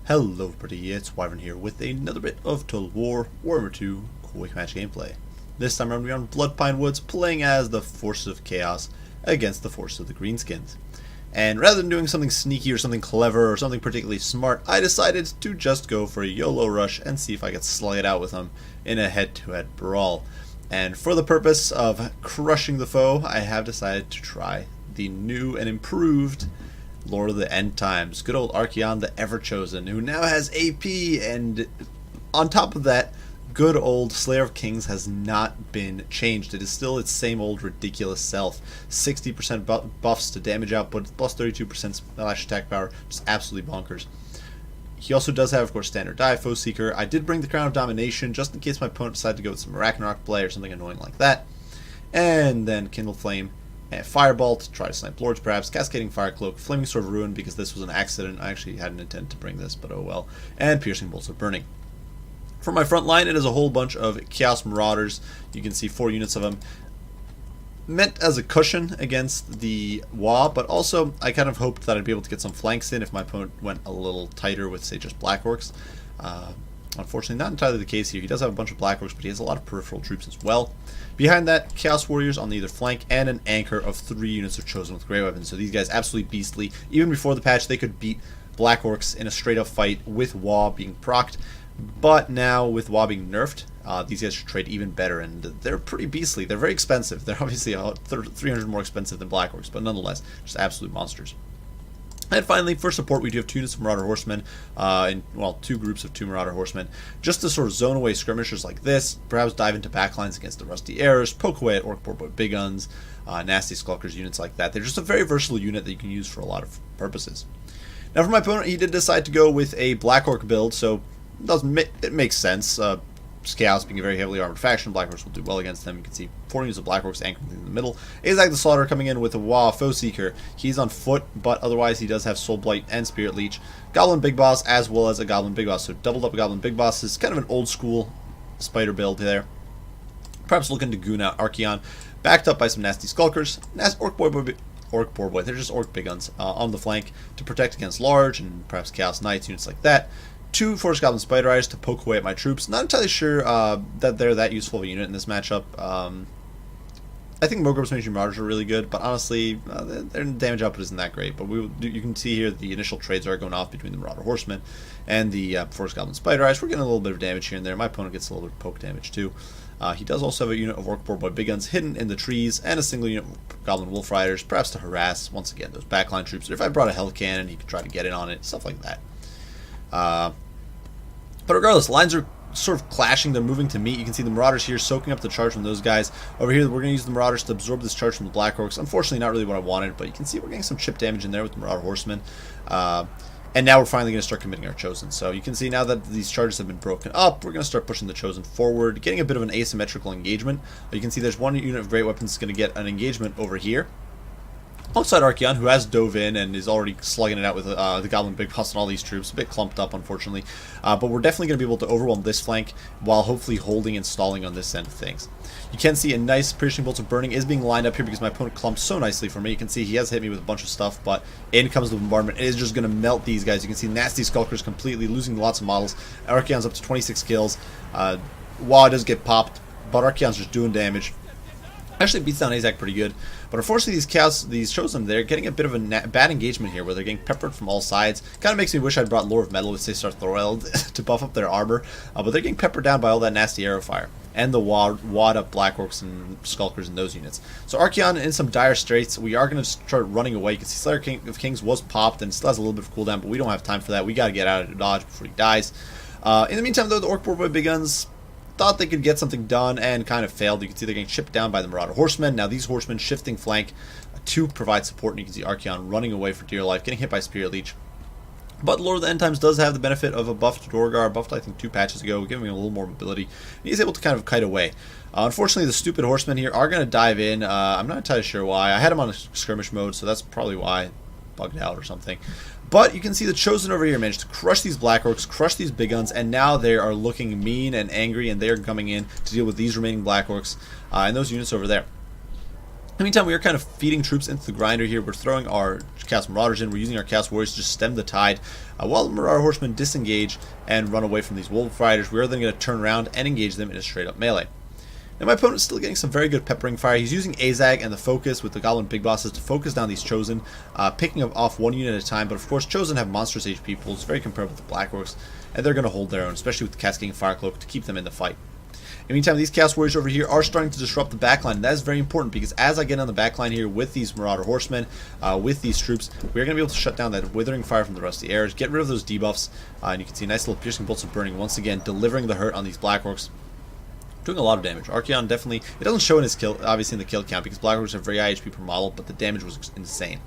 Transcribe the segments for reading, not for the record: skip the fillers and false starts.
Hello everybody, it's Wyvern here with another bit of Total War Warhammer 2 Quick Match gameplay. This time I'm going to be on Bloodpine Woods playing as the Forces of Chaos against the Forces of the Greenskins. And rather than doing something sneaky or something clever or something particularly smart, I decided to just go for a YOLO rush and see if I could slug it out with them in a head-to-head brawl. And for the purpose of crushing the foe, I have decided to try the new and improved Lord of the End Times, good old Archaon the Everchosen, who now has AP, and on top of that, good old Slayer of Kings has not been changed. It is still its same old ridiculous self. 60% buffs to damage output, plus 32% splash attack power, just absolutely bonkers. He also does have, of course, standard die, Foe Seeker. I did bring the Crown of Domination, just in case my opponent decided to go with some Ragnarok play or something annoying like that. And then Kindle Flame, and Fireball to try to snipe Lords perhaps, Cascading Fire Cloak, Flaming Sword of Ruin because this was an accident. I actually hadn't intended to bring this, but oh well. And Piercing Bolts of Burning. For my front line, it is a whole bunch of Chaos Marauders. You can see 4 units of them. Meant as a cushion against the Wa, but also I kind of hoped that I'd be able to get some flanks in if my opponent went a little tighter with, say, just Black Orcs. Unfortunately, not entirely the case here. He does have a bunch of Black Orcs, but he has a lot of peripheral troops as well. Behind that, Chaos Warriors on either flank, and an anchor of 3 units of Chosen with Grey Weapons. So these guys absolutely beastly. Even before the patch, they could beat Black Orcs in a straight-up fight with Wa being procced. But now, with Wa being nerfed, these guys should trade even better, and they're pretty beastly. They're very expensive. They're obviously 300 more expensive than Black Orcs, but nonetheless, just absolute monsters. And finally, for support, we do have 2 units of Marauder Horsemen, well, 2 groups of 2 Marauder Horsemen, just to sort of zone away skirmishers like this, perhaps dive into backlines against the Rusty Arrows, poke away at Orc Boy Big Guns, Nasty Skulkers, units like that. They're just a very versatile unit that you can use for a lot of purposes. Now for my opponent, he did decide to go with a Black Orc build, so it makes sense. Chaos being a very heavily armored faction, Black Orcs will do well against them. You can see 4 units of Black Orcs anchored in the middle. Azag the Slaughter coming in with a Wa Foe Seeker. He's on foot, but otherwise he does have Soul Blight and Spirit Leech. Goblin Big Boss as well as a Goblin Big Boss. So doubled up a Goblin Big Boss is kind of an old school spider build there. Perhaps looking to goon out Archaon, backed up by some Nasty Skulkers. Orc Boy, they're just Orc Big Guns on the flank to protect against large and perhaps Chaos Knights, units like that. 2 Forest Goblin Spider Eyes to poke away at my troops. Not entirely sure that they're that useful of a unit in this matchup. I think Mogreb's Mage Marauders are really good, but honestly, their damage output isn't that great. But you can see here the initial trades are going off between the Marauder Horsemen and the Forest Goblin Spider Eyes. We're getting a little bit of damage here and there. My opponent gets a little bit of poke damage too. He does also have a unit of Orc Boy Big Guns hidden in the trees, and a single unit of Goblin Wolf Riders, perhaps to harass, once again, those backline troops. Or if I brought a Hell Cannon, he could try to get in on it, stuff like that. But regardless, lines are sort of clashing. They're moving to meet. You can see the Marauders here soaking up the charge from those guys. Over here, we're going to use the Marauders to absorb this charge from the Black Orcs. Unfortunately, not really what I wanted, but you can see we're getting some chip damage in there with the Marauder Horsemen. And now we're finally going to start committing our Chosen. So you can see now that these charges have been broken up, we're going to start pushing the Chosen forward, getting a bit of an asymmetrical engagement. You can see there's 1 unit of Great Weapons that's going to get an engagement over here alongside Archaon, who has dove in and is already slugging it out with the Goblin Big Boss and all these troops. A bit clumped up, unfortunately. But we're definitely going to be able to overwhelm this flank while hopefully holding and stalling on this end of things. You can see a nice Piercing Bolts of Burning is being lined up here because my opponent clumped so nicely for me. You can see he has hit me with a bunch of stuff, but in comes the Bombardment. It is just going to melt these guys. You can see Nasty Skulkers completely losing lots of models. Archaon's up to 26 kills. Wa does get popped, but Archaon's just doing damage. Actually beats down Azag pretty good, but unfortunately these Chosen, they're getting a bit of a bad engagement here where they're getting peppered from all sides. Kind of makes me wish I'd brought Lore of Metal with, say, Sarthoreld to buff up their armor, but they're getting peppered down by all that nasty arrow fire and the wad up Black Orcs and Skulkers in those units. So Archaon in some dire straits. We are going to start running away. You can see Slayer of Kings was popped and still has a little bit of cooldown, but we don't have time for that. We got to get out of dodge before he dies. In the meantime, though, the Orc Boy Big Guns thought they could get something done and kind of failed. You can see they're getting chipped down by the Marauder Horsemen. Now these Horsemen shifting flank to provide support, and you can see Archaon running away for dear life, getting hit by Spirit Leech. But Lord of the End Times does have the benefit of a buffed Dorgar, buffed I think 2 patches ago, giving him a little more mobility. And he's able to kind of kite away. Unfortunately, the stupid Horsemen here are going to dive in. I'm not entirely sure why. I had him on skirmish mode, so that's probably why. Bugged out or something. But you can see the Chosen over here managed to crush these Black Orcs, crush these Big Guns, and now they are looking mean and angry, and they are coming in to deal with these remaining Black Orcs and those units over there. In the meantime, we are kind of feeding troops into the grinder here. We're throwing our Chaos Marauders in. We're using our Chaos Warriors to just stem the tide. While the Marauder Horsemen disengage and run away from these Wolf Riders, we are then going to turn around and engage them in a straight-up melee. Now my opponent is still getting some very good peppering fire. He's using Azag and the focus with the Goblin Big Bosses to focus down these Chosen, picking up off one unit at a time. But of course, Chosen have monstrous HP pools, very comparable to the Black Orcs, and they're going to hold their own, especially with the Cascading Fire Cloak to keep them in the fight. In the meantime, these Chaos Warriors over here are starting to disrupt the backline, and that is very important because as I get on the backline here with these Marauder Horsemen, with these troops, we're going to be able to shut down that Withering Fire from the Rusty Arrows, get rid of those debuffs, and you can see nice little Piercing Bolts of Burning once again, delivering the hurt on these Black Orcs. Doing a lot of damage. Archaon definitely, it doesn't show in his kill, obviously in the kill count, because Black Orcs have very high HP per model, but the damage was insane.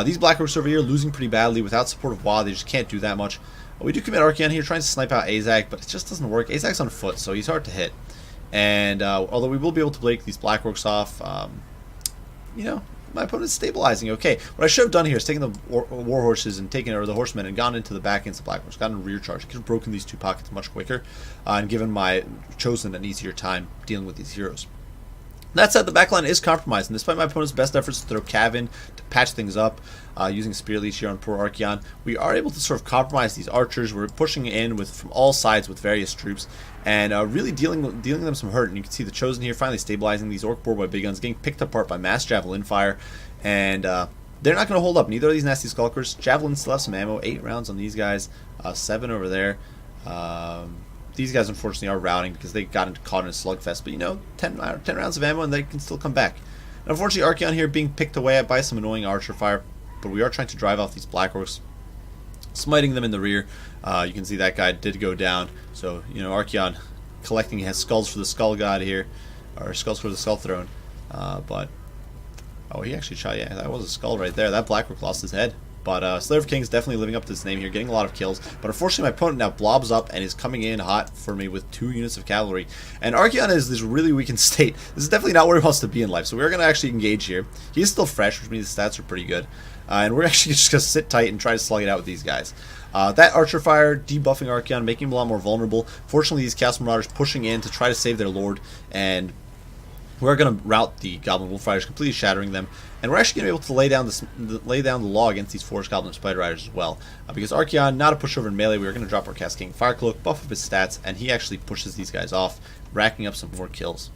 These Black Orcs over here losing pretty badly without support of WoW, they just can't do that much. We do commit Archaon here, trying to snipe out Azag, but it just doesn't work. Azag's on foot, so he's hard to hit. And although we will be able to break these Black Orcs off, you know, my opponent's stabilizing. Okay, what I should have done here is taken the war horses and taken, or the horsemen, and gone into the back against the Black Orcs, gotten a rear charge. I could have broken these two pockets much quicker, and given my Chosen an easier time dealing with these heroes. That said, the backline is compromised, and despite my opponent's best efforts to throw Cav in to patch things up, using Spear Leech here on poor Archaon, we are able to sort of compromise these archers. We're pushing in with from all sides with various troops, and really dealing them some hurt. And you can see the Chosen here finally stabilizing these Orc Boar by Big Guns, getting picked apart by mass Javelin fire, and they're not going to hold up. Neither of these nasty Skulkers. Javelin still have some ammo, 8 rounds on these guys, 7 over there. These guys unfortunately are routing because they got caught in a slugfest, but you know, 10 rounds of ammo and they can still come back. And unfortunately, Archaon here being picked away at by some annoying archer fire, but we are trying to drive off these Black Orcs, smiting them in the rear. You can see that guy did go down, so you know, Archaon collecting his skulls for the Skull God here, or skulls for the Skull Throne, but oh, he actually shot, yeah, that was a skull right there. That Black Orc lost his head. But Slayer of Kings definitely living up to his name here, getting a lot of kills. But unfortunately, my opponent now blobs up and is coming in hot for me with 2 units of cavalry. And Archaon is this really weakened state. This is definitely not where he wants to be in life. So we're going to actually engage here. He is still fresh, which means his stats are pretty good. And we're actually just going to sit tight and try to slug it out with these guys. That Archer Fire debuffing Archaon, making him a lot more vulnerable. Fortunately, these Chaos Marauders pushing in to try to save their lord. And we're going to rout the Goblin Wolf Riders, completely shattering them, and we're actually going to be able to lay down the law against these Forest Goblin Spider Riders as well. Because Archaon, not a pushover in melee, we are going to drop our Cascading Fire Cloak, buff up his stats, and he actually pushes these guys off, racking up some more kills.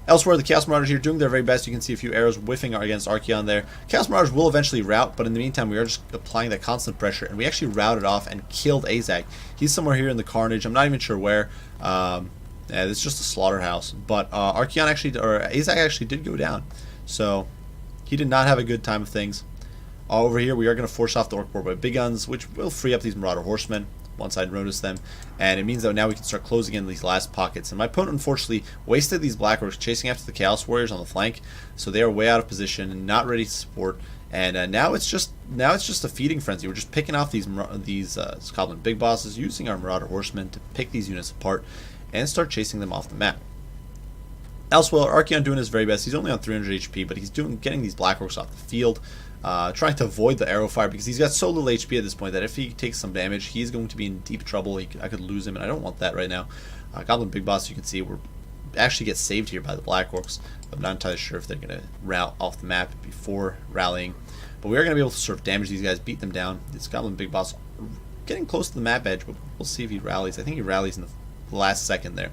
Elsewhere, the Chaos Marauders here doing their very best. You can see a few arrows whiffing against Archaon there. Chaos Marauders will eventually rout, but in the meantime, we are just applying that constant pressure, and we actually routed off and killed Azag. He's somewhere here in the carnage. I'm not even sure where. Yeah, it's just a slaughterhouse. But Archaon actually, or Azag actually did go down. So he did not have a good time of things. Over here, we are going to force off the Orc Boar by Big Guns, which will free up these Marauder Horsemen once I notice them. And it means that now we can start closing in these last pockets. And my opponent, unfortunately, wasted these Black Orcs chasing after the Chaos Warriors on the flank. So they are way out of position and not ready to support. And now it's just a feeding frenzy. We're just picking off these Goblin Big Bosses, using our Marauder Horsemen to pick these units apart and start chasing them off the map. Elsewhere, Archaon doing his very best. He's only on 300 HP, but he's getting these Black Orcs off the field, trying to avoid the arrow fire because he's got so little HP at this point that if he takes some damage, he's going to be in deep trouble. I could lose him, and I don't want that right now. Goblin Big Boss, you can see, we're actually get saved here by the Black Orcs. I'm not entirely sure if they're going to rout off the map before rallying, but we are going to be able to sort of damage these guys, beat them down. This Goblin Big Boss getting close to the map edge, but we'll see if he rallies. I think he rallies in the last second there.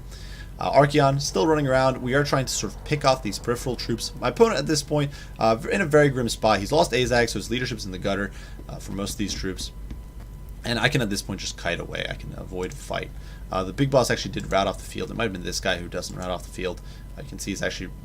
Archaon still running around. We are trying to sort of pick off these peripheral troops. My opponent at this point in a very grim spot. He's lost Azag, so his leadership's in the gutter for most of these troops. And I can at this point just kite away. I can avoid fight. The Big Boss actually did rout off the field. It might have been this guy who doesn't rout off the field. You can see his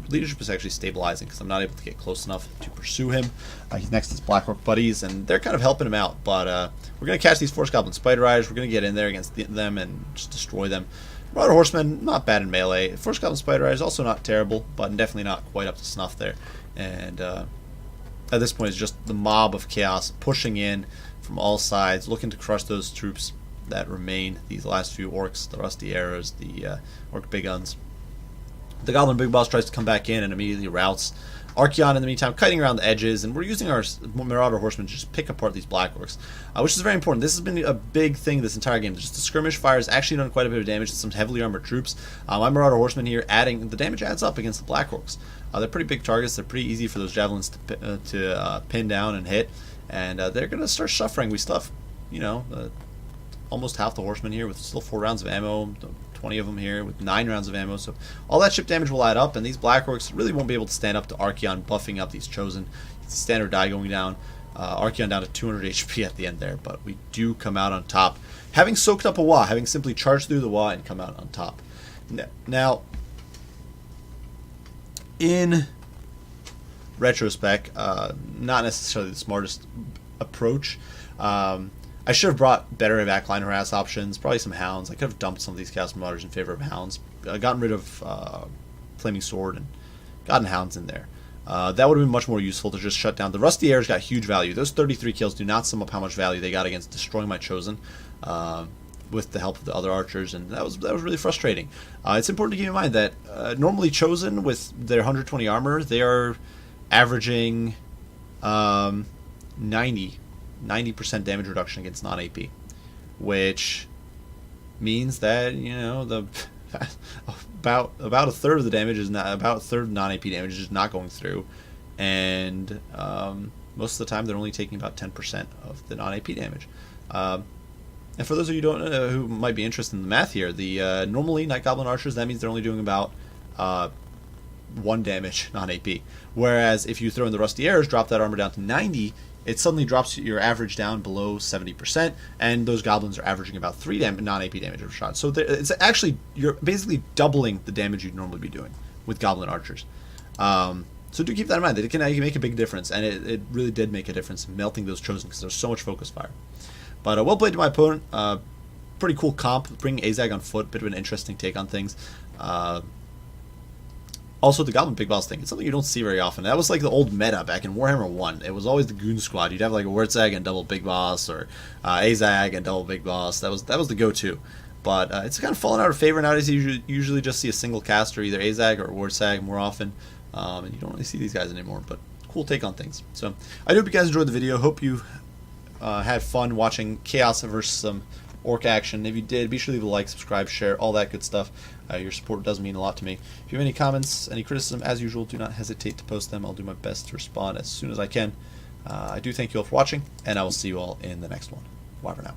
leadership is actually stabilizing because I'm not able to get close enough to pursue him. He's next to his Black Orc buddies, and they're kind of helping him out. But we're going to catch these Forest Goblin Spider Riders. We're going to get in there against them and just destroy them. Marauder Horsemen, not bad in melee. Forest Goblin Spider Riders, also not terrible, but definitely not quite up to snuff there. And at this point, it's just the mob of chaos pushing in from all sides, looking to crush those troops that remain. These last few Orcs, the Rusty Arrows, the Orc Big Guns. The Goblin Big Boss tries to come back in and immediately routs. Archeon, in the meantime, kiting around the edges, and we're using our Marauder Horsemen to just pick apart these Black Orcs, which is very important. This has been a big thing this entire game. Just the skirmish fire has actually done quite a bit of damage to some heavily armored troops. My Marauder Horsemen here, the damage adds up against the Black Orcs. They're pretty big targets. They're pretty easy for those javelins to pin down and hit, and they're going to start suffering. We still have, you know, almost half the horsemen here with still 4 rounds of ammo, 20 of them here with 9 rounds of ammo. So all that ship damage will add up, and these Black Orcs really won't be able to stand up to Archeon buffing up these Chosen. It's a standard die going down. Archeon down to 200 HP at the end there, but we do come out on top, having soaked up a Wa, having simply charged through the Wa and come out on top. Now, in retrospect, not necessarily the smartest approach. I should have brought better backline harass options, probably some hounds. I could have dumped some of these Chaos Marauders in favor of hounds, gotten rid of Flaming Sword and gotten hounds in there. That would have been much more useful to just shut down. The Rusty Airs got huge value. Those 33 kills do not sum up how much value they got against destroying my Chosen with the help of the other archers, and that was really frustrating. It's important to keep in mind that normally Chosen with their 120 armor, they are averaging 90% damage reduction against non-AP, which means that, you know, the about a third of the damage is not, about a third of non-AP damage is just not going through, and most of the time they're only taking about 10% of the non-AP damage. And for those of you who don't know, who might be interested in the math here, the normally Night Goblin archers, that means they're only doing about 1 damage non-AP, whereas if you throw in the Rusty Airs, drop that armor down to 90, it suddenly drops your average down below 70%, and those goblins are averaging about 3 non-AP damage per shot. So it's actually, you're basically doubling the damage you'd normally be doing with goblin archers. So do keep that in mind. It can make a big difference, and it really did make a difference in melting those Chosen because there's so much focus fire. But well played to my opponent. Pretty cool comp, bringing Azag on foot, bit of an interesting take on things. Also, the Goblin Big Boss thing, it's something you don't see very often. That was like the old meta back in Warhammer 1. It was always the Goon Squad. You'd have like a Wurtzag and double Big Boss, or Azag and double Big Boss. That was the go-to. But it's kind of fallen out of favor nowadays. You usually just see a single caster, either Azag or Wurtzag more often. And you don't really see these guys anymore, but cool take on things. So I do hope you guys enjoyed the video. Hope you had fun watching Chaos versus some Orc action. If you did, be sure to leave a like, subscribe, share, all that good stuff. Your support does mean a lot to me. If you have any comments, any criticism, as usual, do not hesitate to post them. I'll do my best to respond as soon as I can. I do thank you all for watching, and I will see you all in the next one. Bye for now.